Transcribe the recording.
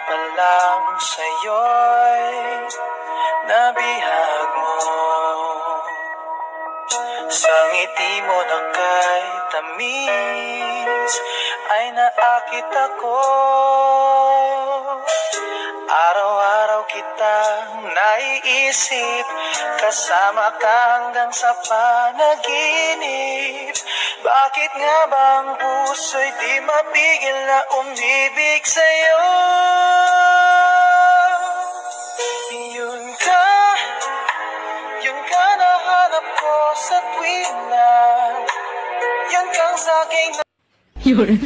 pa lang sa'yo'y nabihag mo. Sa ngiti mo na kay tamis ay naakit ako. Araw-araw kitang naiisip, kasama ka hanggang sa panaginip. Bakit nga bang puso'y di mapigil na umibig sa'yo? Yun ka nahanap ko sa tuwing na yan kang sa'king Yun.